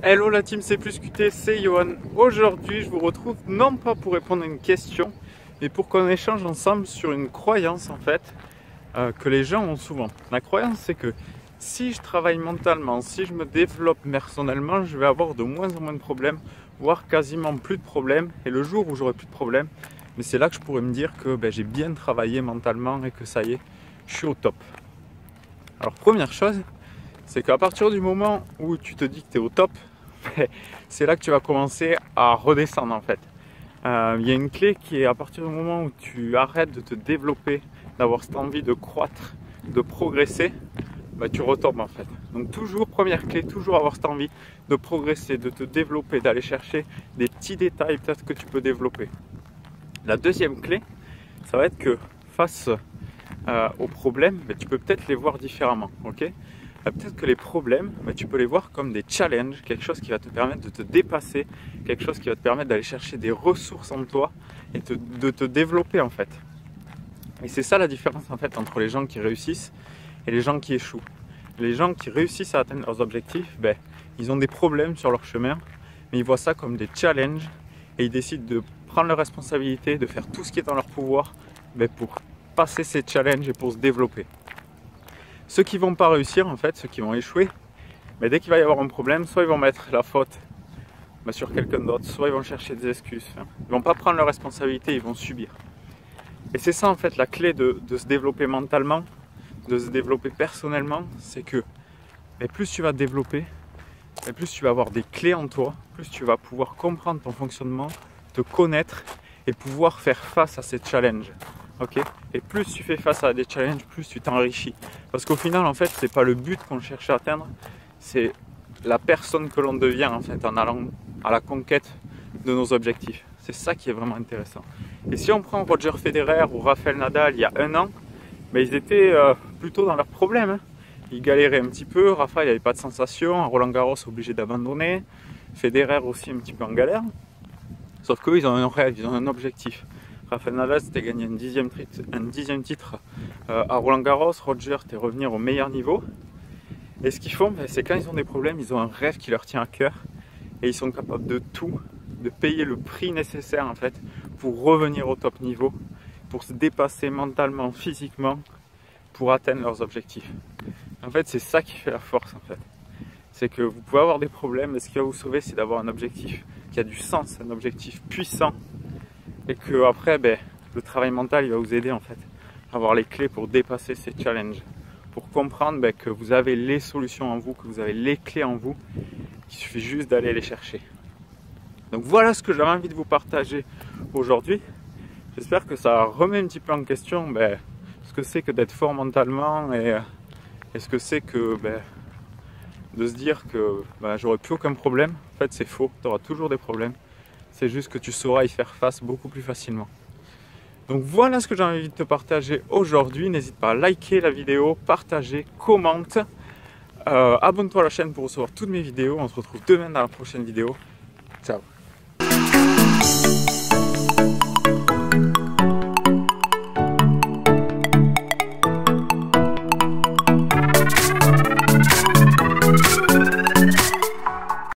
Hello la team C plus QT, c'est Johan. Aujourd'hui je vous retrouve non pas pour répondre à une question, mais pour qu'on échange ensemble sur une croyance en fait que les gens ont souvent. La croyance c'est que si je travaille mentalement, si je me développe personnellement, je vais avoir de moins en moins de problèmes, voire quasiment plus de problèmes. Et le jour où j'aurai plus de problèmes, mais c'est là que je pourrais me dire que j'ai bien travaillé mentalement et que ça y est, je suis au top. Alors première chose, c'est qu'à partir du moment où tu te dis que tu es au top, c'est là que tu vas commencer à redescendre en fait. Il y a une clé qui est à partir du moment où tu arrêtes de te développer, d'avoir cette envie de croître, de progresser, tu retombes en fait. Donc toujours, première clé, toujours avoir cette envie de progresser, de te développer, d'aller chercher des petits détails peut-être que tu peux développer. La deuxième clé, ça va être que face aux problèmes, tu peux peut-être les voir différemment, ok ? Peut-être que les problèmes, tu peux les voir comme des challenges, quelque chose qui va te permettre de te dépasser, quelque chose qui va te permettre d'aller chercher des ressources en toi et de te développer en fait. Et c'est ça la différence en fait entre les gens qui réussissent et les gens qui échouent. Les gens qui réussissent à atteindre leurs objectifs, ils ont des problèmes sur leur chemin, mais ils voient ça comme des challenges et ils décident de prendre leurs responsabilités, de faire tout ce qui est dans leur pouvoir pour passer ces challenges et pour se développer. Ceux qui ne vont pas réussir, en fait, ceux qui vont échouer, dès qu'il va y avoir un problème, soit ils vont mettre la faute sur quelqu'un d'autre, soit ils vont chercher des excuses. Ils ne vont pas prendre leurs responsabilités, ils vont subir. Et c'est ça en fait la clé de se développer mentalement, de se développer personnellement, c'est que plus tu vas te développer, plus tu vas avoir des clés en toi, plus tu vas pouvoir comprendre ton fonctionnement, te connaître et pouvoir faire face à ces challenges. Okay. Et plus tu fais face à des challenges, plus tu t'enrichis. Parce qu'au final, en fait, c'est pas le but qu'on cherche à atteindre, c'est la personne que l'on devient en fait en allant à la conquête de nos objectifs. C'est ça qui est vraiment intéressant. Et si on prend Roger Federer ou Rafael Nadal il y a un an, ils étaient plutôt dans leurs problèmes. Ils galéraient un petit peu. Rafa, il n'avait pas de sensation. Roland Garros, obligé d'abandonner. Federer aussi un petit peu en galère. Sauf qu'eux, ils ont un rêve, ils ont un objectif. Rafael Nadal, c'était gagner un dixième titre à Roland Garros. Roger, c'était revenir au meilleur niveau. Et ce qu'ils font, c'est quand ils ont des problèmes, ils ont un rêve qui leur tient à cœur. Et ils sont capables de tout, de payer le prix nécessaire en fait pour revenir au top niveau, pour se dépasser mentalement, physiquement, pour atteindre leurs objectifs. En fait, c'est ça qui fait la force en fait. C'est que vous pouvez avoir des problèmes, mais ce qui va vous sauver, c'est d'avoir un objectif qui a du sens, un objectif puissant. Et que après, le travail mental, il va vous aider en fait à avoir les clés pour dépasser ces challenges, pour comprendre que vous avez les solutions en vous, que vous avez les clés en vous, qu'il suffit juste d'aller les chercher. Donc voilà ce que j'avais envie de vous partager aujourd'hui. J'espère que ça remet un petit peu en question ce que c'est que d'être fort mentalement et ce que c'est que de se dire que j'aurai plus aucun problème. En fait, c'est faux, tu auras toujours des problèmes. C'est juste que tu sauras y faire face beaucoup plus facilement. Donc voilà ce que j'ai envie de te partager aujourd'hui. N'hésite pas à liker la vidéo, partager, commente. Abonne-toi à la chaîne pour recevoir toutes mes vidéos. On se retrouve demain dans la prochaine vidéo. Ciao.